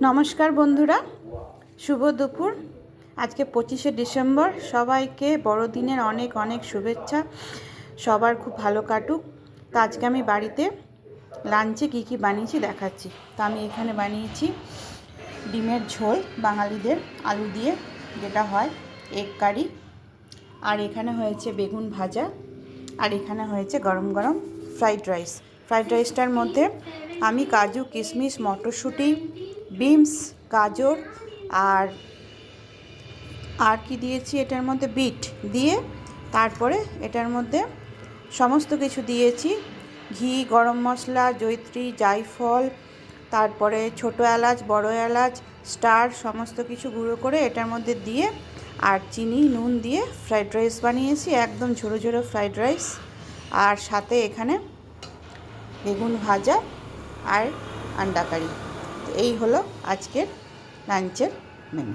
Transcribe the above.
নমস্কার বন্ধুরা, শুভ দুপুর। আজকে 25শে ডিসেম্বর। সবাইকে বড়দিনের অনেক অনেক শুভেচ্ছা। সবার খুব ভালো কাটুক। তো আজকে আমি বাড়িতে লাঞ্চে কী বানিয়েছি দেখাচ্ছি। তো আমি এখানে বানিয়েছি ডিমের ঝোল, বাঙালিদের আলু দিয়ে যেটা হয়, এগ কারি। আর এখানে হয়েছে বেগুন ভাজা। আর এখানে হয়েছে গরম গরম ফ্রাইড রাইস। ফ্রাইড রাইসটার মধ্যে আমি কাজু, কিশমিশ, মটরশুঁটি, বিনস, গাজর আর কি দিয়েছি এটার মধ্যে, বিট দিয়ে তারপরে এটার মধ্যে সমস্ত কিছু দিয়েছি। ঘি, গরম মশলা, জয়িত্রী, জায়ফল, তারপরে ছোটো এলাচ, বড় এলাচ, স্টার সমস্ত কিছু গুঁড়ো করে এটার মধ্যে দিয়ে আর চিনি, নুন দিয়ে ফ্রাইড রাইস বানিয়েছি। একদম ঝোড়ো ঝোড়ো ফ্রাইড রাইস। আর সাথে এখানে বেগুন ভাজা আর আন্ডা কারি। এই হলো আজকের লাঞ্চের মেনু।